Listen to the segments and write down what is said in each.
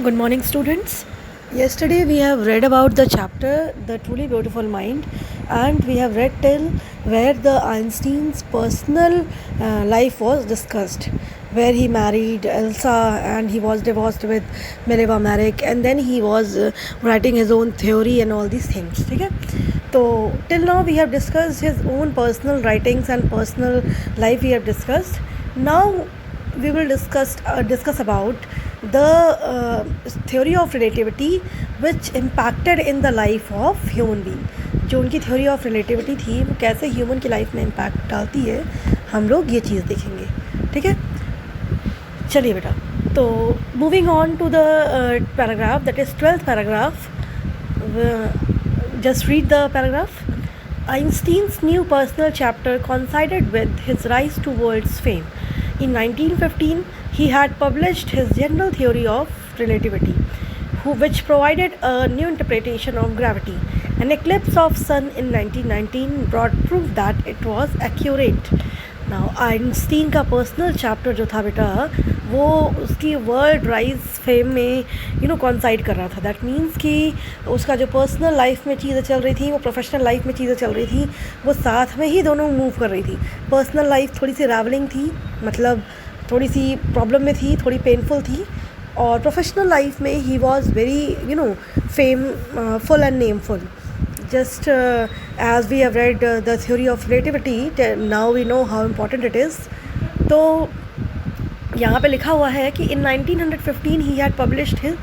Good morning, students. Yesterday we have read about the chapter The Truly Beautiful Mind, and we have read till where the Einstein's personal life was discussed, where he married Elsa and he was divorced with Mileva Maric, and then he was writing his own theory and all these things. Okay? So till now we have discussed his own personal writings and personal life we have discussed. Now we will discuss about the theory of relativity which impacted in the life of human being. जो उनकी theory of relativity थी वो कैसे human की life में impact डालती है, हम लोग ये चीज़ देखेंगे. ठीक है, चलिए बेटा. तो moving on to the paragraph, that is 12th paragraph. Just read the paragraph. Einstein's new personal chapter coincided with his rise to world's fame. In 1915, he had published his general theory of relativity, which provided a new interpretation of gravity. An eclipse of sun in 1919 brought proof that it was accurate. Now, Einstein का personal chapter जो था बेटा, वो उसकी world rise fame में कॉन्साइड कर रहा था. दैट मीन्स कि उसका जो पर्सनल लाइफ में चीज़ें चल रही थी, वो प्रोफेशनल लाइफ में चीज़ें चल रही थी, वो साथ में ही दोनों मूव कर रही थी. पर्सनल लाइफ थोड़ी सी रैवलिंग थी, मतलब थोड़ी सी प्रॉब्लम में थी, थोड़ी पेनफुल थी, और प्रोफेशनल लाइफ में ही was very fameful and nameful. Just as we have read the theory of relativity, now we know how important it is. तो यहाँ पे लिखा हुआ है कि in 1915 he had published his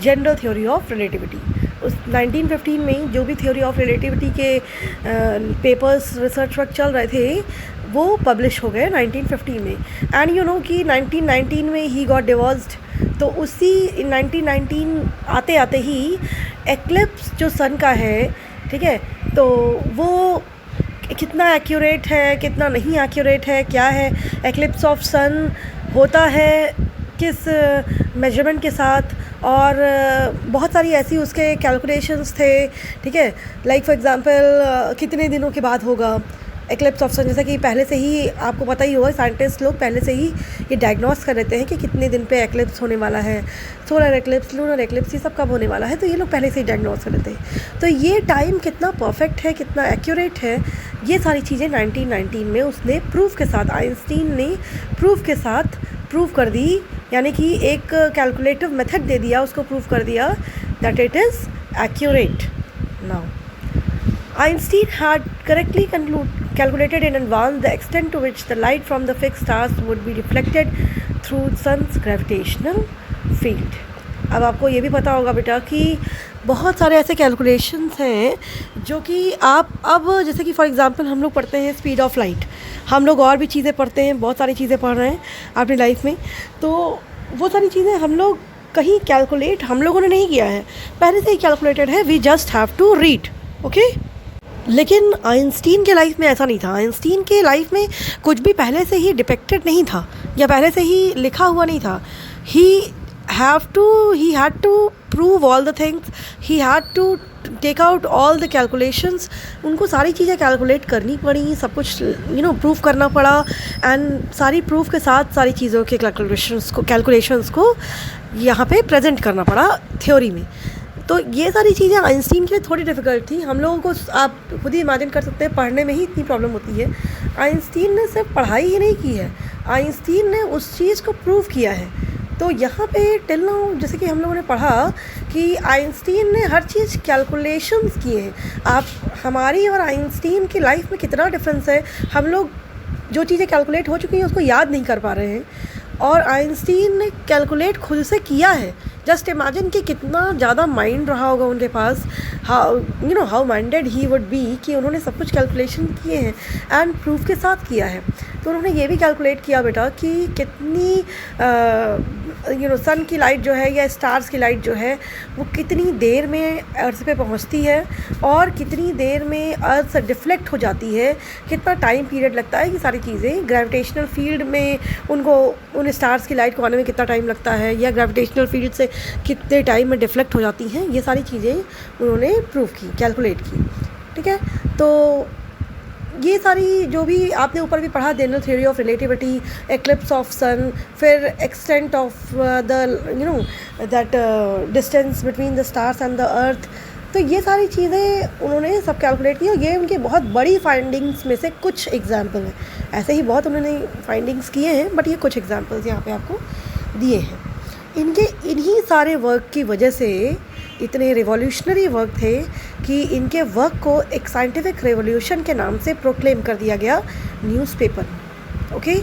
general theory of relativity. उस 1915 में जो भी theory of relativity के पेपर्स रिसर्च वर्क चल रहे थे वो पब्लिश हो गए 1915 में. एंड यू नो कि 1919 में ही गॉट डिवोर्स्ड. तो उसी 1919 आते आते ही एक्लिप्स जो सन का है, ठीक है, तो वो कितना एक्यूरेट है, कितना नहीं एक्यूरेट है, क्या है एक्लिप्स ऑफ सन, होता है किस मेजरमेंट के साथ, और बहुत सारी ऐसी उसके कैलकुलेशंस थे. ठीक है, लाइक फॉर एग्जांपल कितने दिनों के बाद होगा एक्लिप्स ऑफ सन. जैसा कि पहले से ही आपको पता ही होगा, साइंटिस्ट लोग पहले से ही ये डायग्नोस कर लेते हैं कि कितने दिन पे एक्लिप्स होने वाला है, सोलर एक्लिप्स, लूनर एक्लिप्स, ये सब कब होने वाला है. तो ये लोग पहले से ही डायग्नोस कर लेते हैं. तो ये टाइम कितना परफेक्ट है, कितना एक्यूरेट है, ये सारी चीज़ें 1919 में उसने प्रूफ के साथ, आइंस्टीन ने प्रूफ के साथ प्रूव कर दी. यानी कि एक कैलकुलेटिव मेथड दे दिया, उसको प्रूव कर दिया that it is accurate. Now Einstein had correctly calculated in advance the extent to which the light from the fixed stars would be reflected through sun's gravitational field. अब आपको ये भी पता होगा बेटा कि बहुत सारे ऐसे कैलकुलेशंस हैं जो कि आप अब, जैसे कि फॉर एग्जांपल हम लोग पढ़ते हैं स्पीड ऑफ लाइट, हम लोग और भी चीज़ें पढ़ते हैं, बहुत सारी चीज़ें पढ़ रहे हैं अपनी लाइफ में. तो वो सारी चीज़ें हम लोग कहीं कैलकुलेट हम लोगों ने नहीं किया है, पहले से ही कैलकुलेटेड है. We just have to read. Okay, लेकिन आइंस्टीन के लाइफ में ऐसा नहीं था. आइंस्टीन के लाइफ में कुछ भी पहले से ही डिपेक्टेड नहीं था या पहले से ही लिखा हुआ नहीं था. ही had to prove all the things, he had to take out all the calculations. उनको सारी चीज़ें कैलकुलेट करनी पड़ी, सब कुछ प्रूफ करना पड़ा, एंड सारी प्रूफ के साथ सारी चीज़ों के कैलकुलेशंस को यहाँ पे प्रेजेंट करना पड़ा थ्योरी में. तो ये सारी चीज़ें आइंस्टीन के लिए थोड़ी डिफ़िकल्ट थी. हम लोगों को, आप खुद ही इमेजिन कर सकते हैं, पढ़ने में ही इतनी प्रॉब्लम होती है. आइंस्टीन ने सिर्फ पढ़ाई ही नहीं की है, आइंस्टीन ने उस चीज़ को प्रूव किया है. तो यहाँ पे टिल नाउ, जैसे कि हम लोगों ने पढ़ा कि आइंस्टीन ने हर चीज़ कैलकुलेशंस किए हैं. आप, हमारी और आइंस्टीन की लाइफ में कितना डिफरेंस है. हम लोग जो चीज़ें कैलकुलेट हो चुकी हैं उसको याद नहीं कर पा रहे हैं, और आइंस्टीन ने कैलकुलेट खुद से किया है. जस्ट इमेजिन कि कितना ज़्यादा माइंड रहा होगा उनके पास, how minded he would be, कि उन्होंने सब कुछ कैलकुलेशन किए हैं एंड प्रूफ के साथ किया है. तो उन्होंने ये भी कैलकुलेट किया बेटा कि कितनी सन की लाइट जो है या स्टार्स की लाइट जो है वो कितनी देर में अर्थ पे पहुंचती है और कितनी देर में अर्थ से डिफ्लेक्ट हो जाती है, कितना टाइम पीरियड लगता है. ये सारी चीज़ें ग्रेविटेशनल फील्ड में उनको, उन स्टार्स की लाइट को आने में कितना टाइम लगता है, या ग्रेविटेशनल फील्ड से कितने टाइम में डिफ्लेक्ट हो जाती हैं, ये सारी चीज़ें उन्होंने प्रूव की, कैलकुलेट की. ठीक है, तो ये सारी जो भी आपने ऊपर भी पढ़ा, general theory of relativity, eclipse of sun, फिर extent of the that distance between the stars and the earth, तो ये सारी चीज़ें उन्होंने सब कैलकुलेट की और ये उनके बहुत बड़ी फाइंडिंग्स में से कुछ एग्जाम्पल हैं। ऐसे ही बहुत उन्होंने फाइंडिंग्स किए हैं, बट ये कुछ एग्जाम्पल्स यहाँ पे आपको दिए हैं। इनके इन्हीं सारे वर्क की वजह से इतने रिवॉल्यूशनरी वर्क थे कि इनके वर्क को एक साइंटिफिक रेवोल्यूशन के नाम से प्रोक्लेम कर दिया गया newspaper. Okay,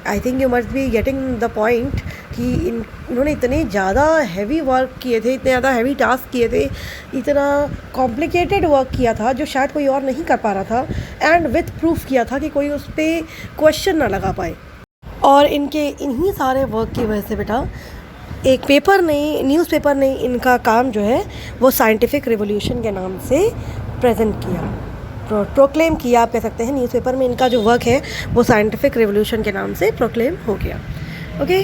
I think you must be getting the point कि इन्होंने इतने ज़्यादा हैवी वर्क किए थे, इतने ज़्यादा हैवी टास्क किए थे, इतना कॉम्प्लिकेटेड वर्क किया था जो शायद कोई और नहीं कर पा रहा था, एंड विथ प्रूफ किया था कि कोई उस पर क्वेश्चन ना लगा पाए। और इनके इन्हीं सारे वर्क की वजह से बेटा एक पेपर ने, न्यूज़पेपर ने इनका काम जो है वो साइंटिफिक रिवॉल्यूशन के नाम से प्रेजेंट किया, प्रोक्लेम किया आप कह सकते हैं। न्यूज़पेपर में इनका जो वर्क है वो साइंटिफिक रिवॉल्यूशन के नाम से प्रोक्लेम हो गया। Okay,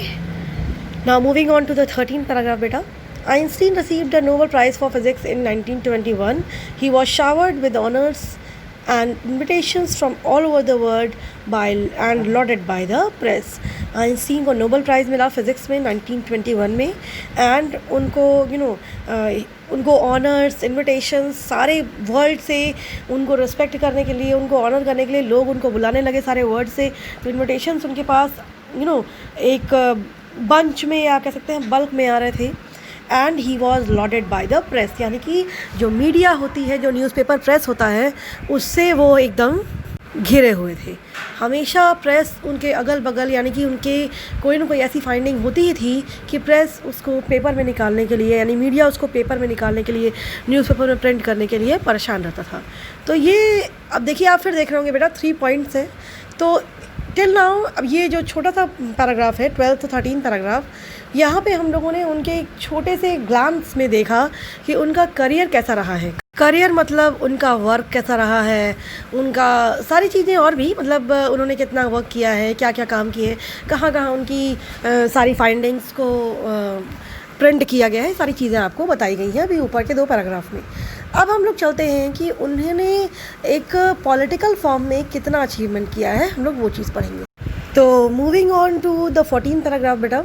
now moving on to the 13th paragraph बेटा। Einstein received the Nobel Prize for Physics in 1921. He was showered with honors and invitations from all over the world and lauded by the press. Einstein को Nobel prize मिला physics में 1921 में, and उनको उनको honours, invitations सारे world से, उनको respect करने के लिए, उनको ऑनर करने के लिए लोग उनको बुलाने लगे सारे वर्ल्ड से। तो इनविटेशंस उनके पास एक बंच में या कह सकते हैं बल्क में आ रहे थे। And he was loaded by the press, यानी कि जो मीडिया होती है, जो न्यूज़पेपर प्रेस होता है, उससे वो एकदम घिरे हुए थे। हमेशा प्रेस उनके अगल बगल, यानी कि उनके कोई ना कोई ऐसी फाइंडिंग होती ही थी कि प्रेस उसको पेपर में निकालने के लिए, यानी मीडिया उसको पेपर में निकालने के लिए, न्यूज़पेपर में प्रिंट करने के लिए परेशान रहता था। तो ये अब देखिए, आप फिर देख रहे होंगे बेटा 3 पॉइंट्स हैं। तो टिल नाउ अब ये जो छोटा सा पैराग्राफ है 12th to 13th पैराग्राफ, यहाँ पे हम लोगों ने उनके एक छोटे से ग्लांस में देखा कि उनका करियर कैसा रहा है। करियर मतलब उनका वर्क कैसा रहा है, उनका सारी चीज़ें, और भी मतलब उन्होंने कितना वर्क किया है, क्या क्या काम किए, कहाँ कहाँ उनकी सारी फाइंडिंग्स को प्रिंट किया गया है, सारी चीज़ें आपको बताई गई हैं अभी ऊपर के 2 पैराग्राफ में। अब हम लोग चलते हैं कि उन्होंने एक पॉलिटिकल फॉर्म में कितना अचीवमेंट किया है, हम लोग वो चीज़ पढ़ेंगे। तो moving on to the 14th paragraph बेटा।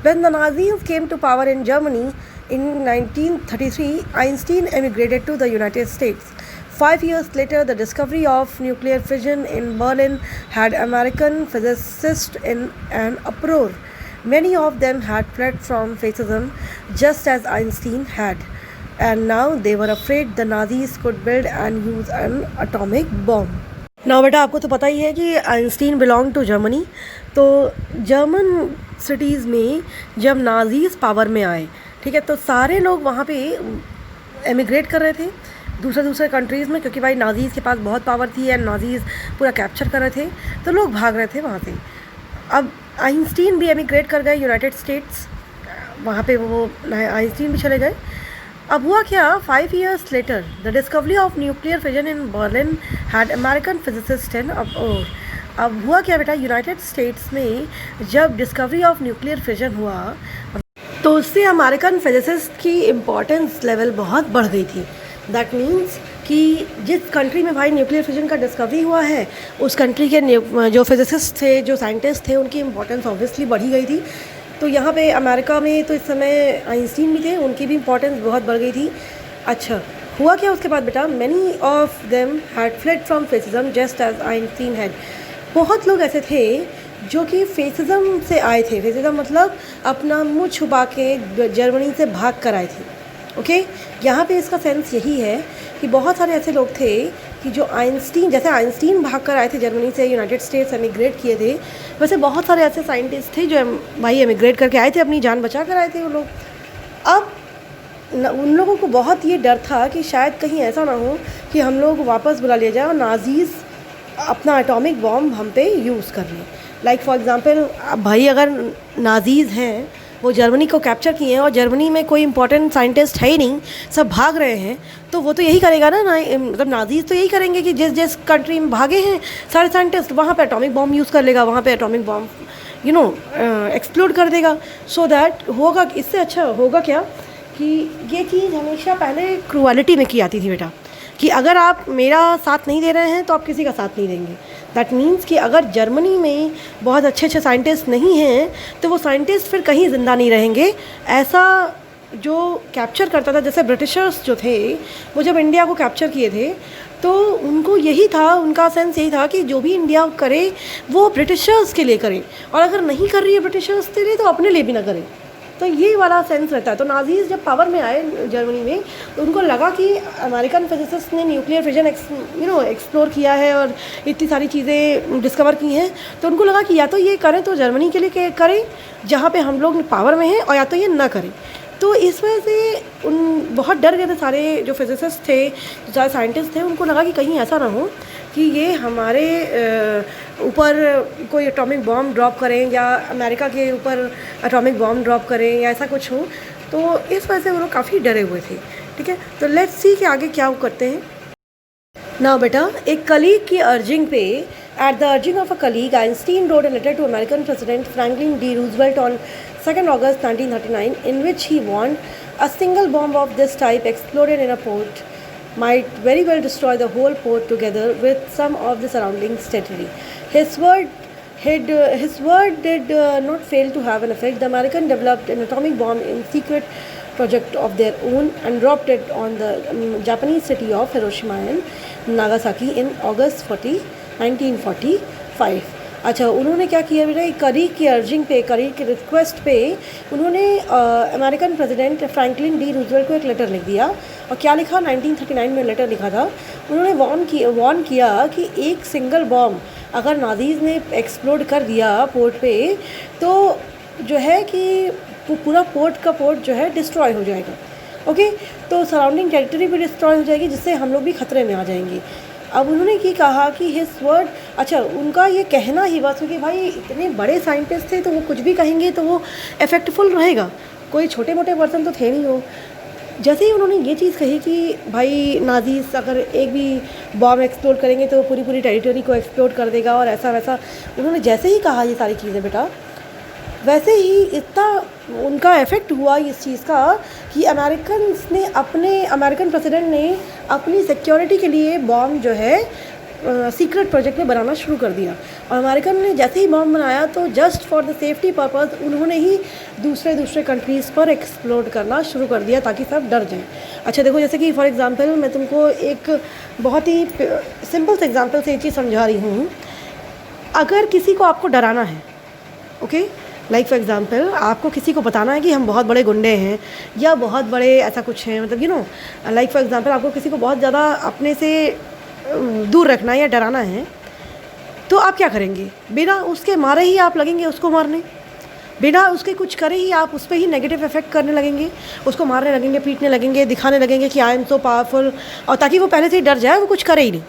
When the Nazis came to power in Germany in 1933, Einstein emigrated to the United States. 5 years later, the discovery of nuclear fission in Berlin had American physicists in an uproar. Many of them had fled from fascism, just as Einstein had, and now they were afraid the Nazis could build and use an atomic bomb. Now बेटा, आपको तो पता ही है कि Einstein belong to Germany. तो German cities में जब Nazis power में आए, ठीक है, तो सारे लोग वहाँ पे एमिग्रेट कर रहे थे दूसरे कंट्रीज़ में, क्योंकि भाई नाजीज़ के पास बहुत पावर थी एंड नाजीज़ पूरा कैप्चर कर रहे थे, तो लोग भाग रहे थे वहाँ से। अब आइंस्टीन भी एमिग्रेट कर गए यूनाइटेड स्टेट्स, वहाँ पे वो आइंस्टीन भी चले गए। अब हुआ क्या, 5 years later, the discovery of nuclear fission in Berlin had American physicists in uproar. अब हुआ क्या बेटा, यूनाइटेड स्टेट्स में जब डिस्कवरी ऑफ न्यूक्लियर फिजन हुआ तो उससे अमेरिकन फिजिसिस्ट की इम्पोर्टेंस लेवल बहुत बढ़ गई थी। दैट मीन्स कि जिस कंट्री में भाई न्यूक्लियर फिजन का डिस्कवरी हुआ है, उस कंट्री के जो फिजिसिस्ट थे, जो साइंटिस्ट थे, उनकी इम्पोर्टेंस ऑब्वियसली बढ़ी गई थी। तो यहाँ पे अमेरिका में तो इस समय आइंस्टीन भी थे, उनकी भी इम्पोर्टेंस बहुत बढ़ गई थी। अच्छा, हुआ क्या उसके बाद बेटा, many of them had fled from fascism just as Einstein had. बहुत लोग ऐसे थे जो कि फेसिज्म से आए थे। फेसिज्म मतलब अपना मुँह छुपा के जर्मनी से भाग कर आए थे। ओके, यहाँ पे इसका सेंस यही है कि बहुत सारे ऐसे लोग थे कि जो आइंस्टीन, जैसे आइंस्टीन भाग कर आए थे जर्मनी से, यूनाइटेड स्टेट्स एमिग्रेट किए थे, वैसे बहुत सारे ऐसे साइंटिस्ट थे जो भाई एमिग्रेट करके आए थे, अपनी जान बचा कर आए थे वो लोग। अब उन लोगों को बहुत ये डर था कि शायद कहीं ऐसा ना हो कि हम लोग वापस बुला लिया जाए और नाजीज़ अपना एटॉमिक बॉम्ब हम पे यूज़ कर लें। लाइक फॉर एग्ज़ाम्पल, भाई अगर नाजीज़ हैं, वो जर्मनी को कैप्चर किए हैं और जर्मनी में कोई इंपॉर्टेंट साइंटिस्ट है ही नहीं, सब भाग रहे हैं, तो वो तो यही करेगा ना, मतलब नाजीज़ तो यही करेंगे कि जिस कंट्री में भागे हैं सारे साइंटिस्ट, वहाँ पे एटॉमिक बॉम्ब यूज़ कर लेगा, वहाँ पे एटॉमिक बॉम्ब एक्सप्लोड कर देगा। सो दैट होगा, इससे अच्छा होगा क्या कि ये चीज़ हमेशा पहले क्रूअलिटी में की आती थी बेटा, कि अगर आप मेरा साथ नहीं दे रहे हैं तो आप किसी का साथ नहीं देंगे। दैट मीन्स कि अगर जर्मनी में बहुत अच्छे अच्छे साइंटिस्ट नहीं हैं तो वो साइंटिस्ट फिर कहीं ज़िंदा नहीं रहेंगे। ऐसा जो कैप्चर करता था, जैसे ब्रिटिशर्स जो थे वो जब इंडिया को कैप्चर किए थे तो उनको यही था, उनका सेंस यही था कि जो भी इंडिया करे वो ब्रिटिशर्स के लिए करे, और अगर नहीं कर रही है ब्रिटिशर्स के लिए तो अपने लिए भी ना करे। तो ये वाला सेंस रहता है। तो नाजीज़ जब पावर में आए जर्मनी में तो उनको लगा कि अमेरिकन फिजिसिस्ट ने न्यूक्लियर फिजन एक्सप्लोर किया है और इतनी सारी चीज़ें डिस्कवर की हैं, तो उनको लगा कि या तो ये करें तो जर्मनी के लिए करें जहाँ पे हम लोग पावर में हैं, और या तो ये ना करें। तो इस वजह से उन बहुत डर गए थे सारे जो फिजिसिस्ट थे, जो सारे साइंटिस्ट थे। उनको लगा कि कहीं ऐसा ना हो कि ये हमारे ऊपर कोई एटॉमिक बॉम्ब ड्रॉप करें या अमेरिका के ऊपर एटॉमिक बॉम्ब ड्रॉप करें या ऐसा कुछ हो। तो इस वजह से वो लोग काफ़ी डरे हुए थे। ठीक है, तो लेट्स सी कि आगे क्या वो करते हैं ना। बेटा, एक कलीग की अर्जिंग पे, at the urging of a colleague, Einstein wrote a letter to American President Franklin D. Roosevelt on 2nd August 1939 in which he warned a single bomb of this type exploded in a port might very well destroy the whole port together with some of the surrounding territory. His word did not fail to have an effect. The Americans developed an atomic bomb in secret project of their own and dropped it on the Japanese city of Hiroshima and Nagasaki in August 1945. अच्छा, उन्होंने क्या किया बेटा, करीक की urging पे, करीक की रिक्वेस्ट पे उन्होंने American president Franklin D Roosevelt को एक लेटर लिख दिया। और क्या लिखा, 1939 में लेटर लिखा था। उन्होंने वार्न किया कि एक सिंगल बॉम्ब अगर नाजीज़ ने एक्सप्लोड कर दिया पोर्ट पे तो जो है कि पूरा पोर्ट जो है डिस्ट्रॉय हो जाएगा। ओके, तो सराउंडिंग टेरिटरी भी डिस्ट्रॉय हो जाएगी, जिससे हम लोग भी खतरे में आ जाएंगे। अब उन्होंने की कहा कि हिज वर्ड, अच्छा उनका ये कहना ही बस, क्योंकि भाई इतने बड़े साइंटिस्ट थे तो वो कुछ भी कहेंगे तो वो इफेक्टफुल रहेगा, कोई छोटे मोटे पर्सन तो थे नहीं वो। जैसे ही उन्होंने ये चीज़ कही कि भाई नाजीज़ अगर एक भी बॉम्ब एक्सप्लोड करेंगे तो पूरी टेरिटरी को एक्सप्लोड कर देगा और ऐसा वैसा, उन्होंने जैसे ही कहा ये सारी चीज़ें बेटा, वैसे ही इतना उनका इफ़ेक्ट हुआ इस चीज़ का कि अमेरिकन प्रेसिडेंट ने अपनी सिक्योरिटी के लिए बॉम्ब जो है सीक्रेट प्रोजेक्ट में बनाना शुरू कर दिया। और अमेरिकन ने जैसे ही बॉम्ब बनाया तो just for the safety purpose उन्होंने ही दूसरे कंट्रीज़ पर एक्सप्लोड करना शुरू कर दिया ताकि सब डर जाएं। अच्छा देखो, जैसे कि फॉर एग्ज़ाम्पल मैं तुमको एक बहुत ही सिंपल से एग्ज़ाम्पल से ये चीज़ समझा रही हूँ। अगर किसी को आपको डराना है, ओके, लाइक फॉर एग्ज़ाम्पल आपको किसी को बताना है कि हम बहुत बड़े गुंडे हैं या बहुत बड़े ऐसा कुछ हैं, मतलब लाइक फॉर एग्ज़ाम्पल आपको किसी को बहुत ज़्यादा अपने से दूर रखना है या डराना है, तो आप क्या करेंगे, बिना उसके मारे ही आप लगेंगे उसको मारने, बिना उसके कुछ करे ही आप उस पर ही नेगेटिव इफेक्ट करने लगेंगे, उसको मारने लगेंगे, पीटने लगेंगे, दिखाने लगेंगे कि आई एम सो पावरफुल, और ताकि वो पहले से ही डर जाए, वो कुछ करे ही नहीं।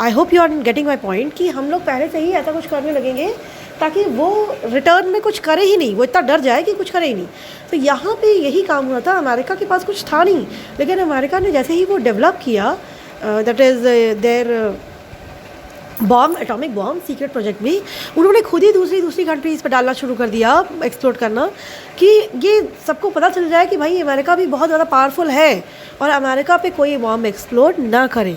I hope you are getting my point कि हम लोग पहले से ही ऐसा कुछ करने लगेंगे ताकि वो रिटर्न में कुछ करे ही नहीं, वो इतना डर जाए कि कुछ करे ही नहीं। तो यहाँ पे यही काम हुआ था। अमेरिका के पास कुछ था नहीं, लेकिन अमेरिका ने जैसे ही वो डेवलप किया, that is their bomb, atomic bomb secret project भी, उन्होंने खुद ही दूसरी कंट्रीज़ पर डालना शुरू कर दिया, एक्सप्लोर करना, कि ये सबको पता चल जाए कि भाई अमेरिका भी बहुत ज़्यादा पावरफुल है और अमेरिका पे कोई बॉम्ब एक्सप्लोड ना करे।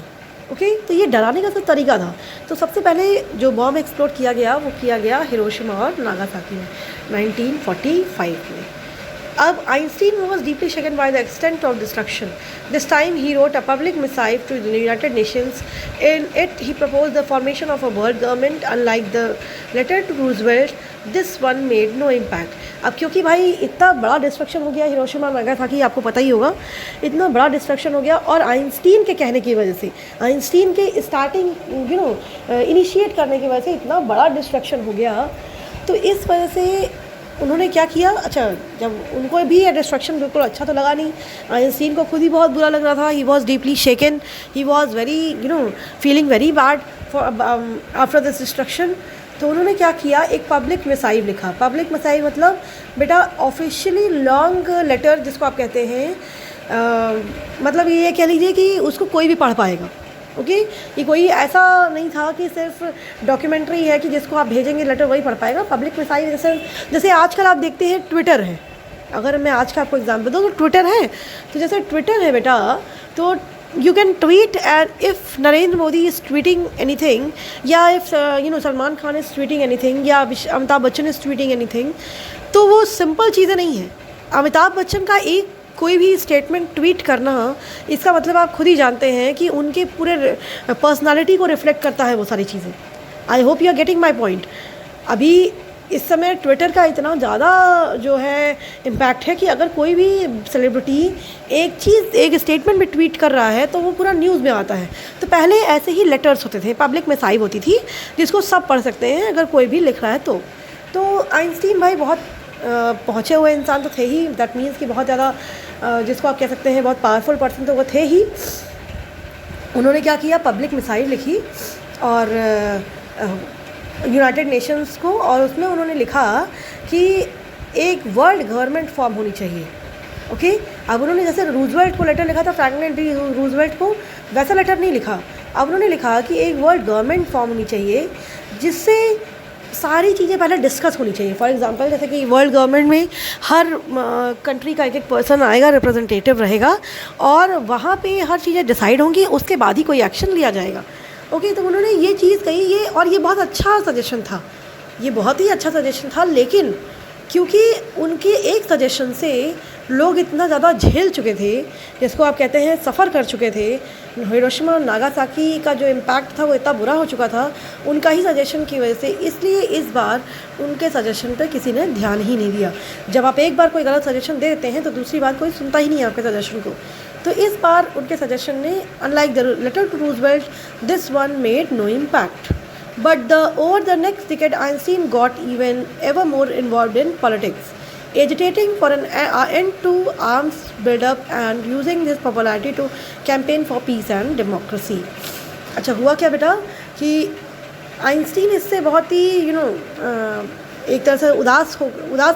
ओके, तो ये डराने का सब तरीका था। तो सबसे पहले जो बॉम्ब एक्सप्लोड किया गया वो किया गया हिरोशिमा और नागासाकी में 1945 में। अब Einstein was deeply shaken by the extent of destruction. This time he wrote a public missive to the United Nations. In it he proposed the formation of a world government. Unlike the letter to Roosevelt, this one made no impact. अब क्योंकि भाई इतना बड़ा destruction हो गया Hiroshima Nagasaki, आपको पता ही होगा, इतना बड़ा डिस्ट्रक्शन हो गया, और आइंस्टीन के कहने की वजह से, आइंस्टीन के स्टार्टिंग इनिशिएट करने की वजह से इतना बड़ा डिस्ट्रक्शन हो गया। तो इस वजह से उन्होंने क्या किया, अच्छा जब उनको भी ये डिस्ट्रक्शन बिल्कुल अच्छा तो लगा नहीं, आइंस्टीन को खुद ही बहुत बुरा लग रहा था, he was deeply shaken, he was very feeling very bad for after this destruction. तो उन्होंने क्या किया, एक पब्लिक मिसाइव लिखा। पब्लिक मिसाइव मतलब बेटा ऑफिशियली लॉन्ग लेटर जिसको आप कहते हैं, मतलब ये कह लीजिए कि उसको कोई भी पढ़ पाएगा। ओके, ये कोई ऐसा नहीं था कि सिर्फ डॉक्यूमेंट्री है कि जिसको आप भेजेंगे लेटर वही पढ़ पाएगा। पब्लिक मिसाइल जैसे आजकल आप देखते हैं ट्विटर है, अगर मैं आज का आपको एग्जाम्पल दूँ तो ट्विटर है, तो जैसे ट्विटर है बेटा, तो you can tweet, and if Narendra Modi is tweeting anything, या if Salman Khan is tweeting anything, या Amitabh Bachchan is tweeting anything, तो वो सिंपल चीज़ें नहीं हैं. अमिताभ बच्चन का एक कोई भी स्टेटमेंट ट्वीट करना, इसका मतलब आप खुद ही जानते हैं कि उनके पूरे पर्सनालिटी को रिफ्लेक्ट करता है वो सारी चीज़ें. I hope you are getting my point. अभी इस समय ट्विटर का इतना ज़्यादा जो है इम्पैक्ट है कि अगर कोई भी सेलिब्रिटी एक स्टेटमेंट में ट्वीट कर रहा है तो वो पूरा न्यूज़ में आता है. तो पहले ऐसे ही लेटर्स होते थे, पब्लिक में साइब होती थी जिसको सब पढ़ सकते हैं अगर कोई भी लिख रहा है तो आइंस्टीन भाई बहुत पहुँचे हुए इंसान तो थे ही. दैट मीन्स कि बहुत ज़्यादा जिसको आप कह सकते हैं बहुत पावरफुल पर्सन तो वो थे ही. उन्होंने क्या किया, पब्लिक मिसाइल लिखी और यूनाइटेड नेशंस को, और उसमें उन्होंने लिखा कि एक वर्ल्ड गवर्नमेंट फॉर्म होनी चाहिए. ओके अब उन्होंने जैसे रूजवेल्ट को लेटर लिखा था, फ्रैंकलिन डी रूजवेल्ट को, वैसा लेटर नहीं लिखा. अब उन्होंने लिखा कि एक वर्ल्ड गवर्नमेंट फॉर्म होनी चाहिए जिससे सारी चीज़ें पहले डिस्कस होनी चाहिए. फॉर एग्जांपल जैसे कि वर्ल्ड गवर्नमेंट में हर कंट्री का एक पर्सन आएगा, रिप्रेजेंटेटिव रहेगा, और वहाँ पे हर चीज़ें डिसाइड होंगी, उसके बाद ही कोई एक्शन लिया जाएगा. ओके तो उन्होंने ये चीज़ कही, ये बहुत अच्छा सजेशन था, ये बहुत ही अच्छा सजेशन था. लेकिन क्योंकि उनके एक सजेशन से लोग इतना ज़्यादा झेल चुके थे, जिसको आप कहते हैं सफ़र कर चुके थे, हिरोशिमा और नागासाकी का जो इम्पैक्ट था वो इतना बुरा हो चुका था उनका ही सजेशन की वजह से, इसलिए इस बार उनके सजेशन पर किसी ने ध्यान ही नहीं दिया. जब आप एक बार कोई गलत सजेशन दे देते हैं तो दूसरी बार कोई सुनता ही नहीं है आपके सजेशन को. तो इस बार उनके सजेशन ने, unlike the letter to Roosevelt, this one made no impact. But over the next decade, Einstein got ever more involved in politics, agitating for an end to arms build-up and using his popularity to campaign for peace and democracy. अच्छा हुआ क्या बेटा कि Einstein इससे बहुत ही एक तरह से उदास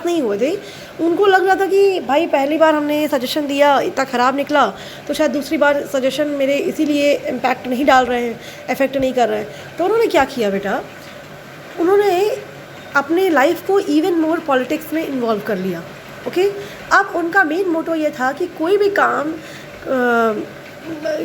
नहीं हुए थे. उनको लग रहा था कि भाई पहली बार हमने सजेशन दिया, इतना ख़राब निकला, तो शायद दूसरी बार सजेशन मेरे इसीलिए इम्पैक्ट नहीं डाल रहे हैं, इफ़ेक्ट नहीं कर रहे हैं. तो उन्होंने क्या किया बेटा, उन्होंने अपने लाइफ को इवन मोर पॉलिटिक्स में इन्वॉल्व कर लिया. ओके अब उनका मेन मोटो ये था कि कोई भी काम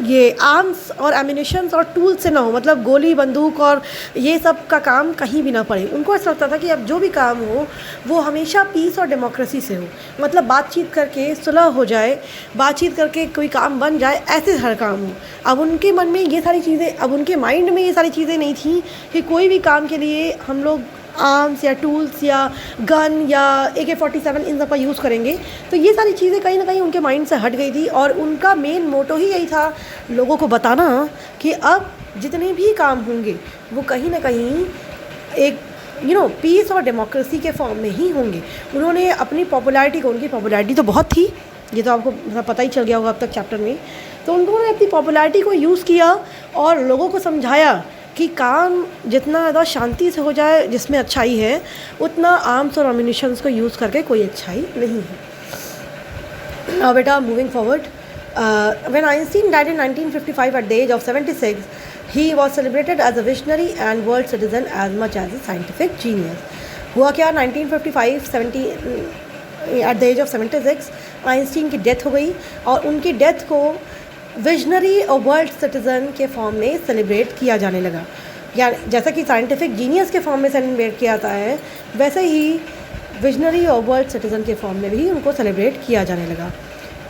ये आर्म्स और एमिनेशंस और टूल्स से ना हो, मतलब गोली बंदूक और ये सब का काम कहीं भी ना पड़े. उनको ऐसा लगता था कि अब जो भी काम हो वो हमेशा पीस और डेमोक्रेसी से हो, मतलब बातचीत करके सुलह हो जाए, बातचीत करके कोई काम बन जाए, ऐसे हर काम हो. अब उनके मन में ये सारी चीज़ें, अब उनके माइंड में ये सारी चीज़ें नहीं थी कि कोई भी काम के लिए हम लोग आर्म्स या टूल्स या गन या AK-47 इन सब का यूज़ करेंगे. तो ये सारी चीज़ें कहीं ना कहीं उनके माइंड से हट गई थी, और उनका मेन मोटो ही यही था लोगों को बताना कि अब जितने भी काम होंगे वो कहीं ना कहीं एक पीस और डेमोक्रेसी के फॉर्म में ही होंगे. उन्होंने अपनी पॉपुलैरिटी को, उनकी पॉपुलैरिटी तो बहुत थी, ये तो आपको पता ही चल गया होगा अब तक चैप्टर में. तो उन्होंने अपनी पॉपुलैरिटी को यूज़ किया और लोगों को समझाया कि काम जितना ज़्यादा शांति से हो जाए, जिसमें अच्छाई है, उतना आर्म्स और एम्यूनिशंस को यूज़ करके कोई अच्छाई नहीं है. Now बेटा moving forward, when Einstein died in 1955 at the age of 76, he was celebrated as a visionary and world citizen as much as a scientific genius. हुआ क्या, 1955 at the age of 76 Einstein की death हो गई, और उनकी death को visionary और world citizen के फॉर्म में सेलिब्रेट किया जाने लगा. या जैसा कि साइंटिफिक जीनियस के फॉर्म में सेलिब्रेट किया जाता है, वैसे ही विजनरी और वर्ल्ड सिटीज़न के फॉर्म में भी उनको सेलिब्रेट किया जाने लगा.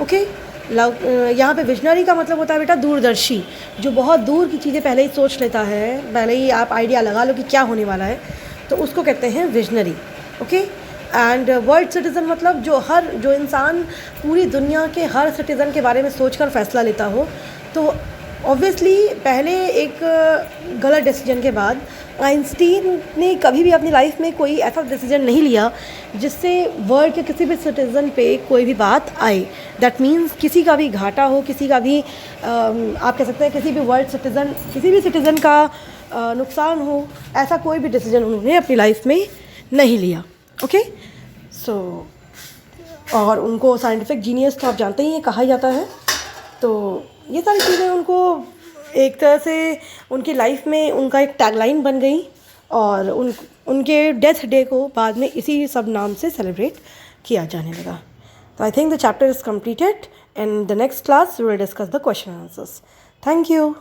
ओके यहाँ पे विजनरी का मतलब होता है बेटा दूरदर्शी, जो बहुत दूर की चीज़ें पहले ही सोच लेता है, पहले ही आप आइडिया लगा लो कि क्या होने वाला है, तो उसको कहते हैं visionary. Okay and world citizen मतलब जो इंसान पूरी दुनिया के हर सिटीज़न के बारे में सोचकर फ़ैसला लेता हो. तो ऑब्वियसली पहले एक गलत डिसीजन के बाद आइंस्टीन ने कभी भी अपनी लाइफ में कोई ऐसा डिसीजन नहीं लिया जिससे वर्ल्ड के किसी भी सिटीज़न पे कोई भी बात आए. दैट मीन्स किसी का भी घाटा हो, किसी का भी आप कह सकते हैं किसी भी सिटीज़न का नुकसान हो, ऐसा कोई भी डिसीजन उन्होंने अपनी लाइफ में नहीं लिया. ओके सो और उनको साइंटिफिक जीनियस तो आप जानते ही हैं कहा जाता है. तो ये सारी चीज़ें उनको एक तरह से उनकी लाइफ में उनका एक टैगलाइन बन गई, और उनके डेथ डे को बाद में इसी सब नाम से सेलिब्रेट किया जाने लगा. तो I think the chapter is completed In the next class, we will discuss the question and answers. Thank you.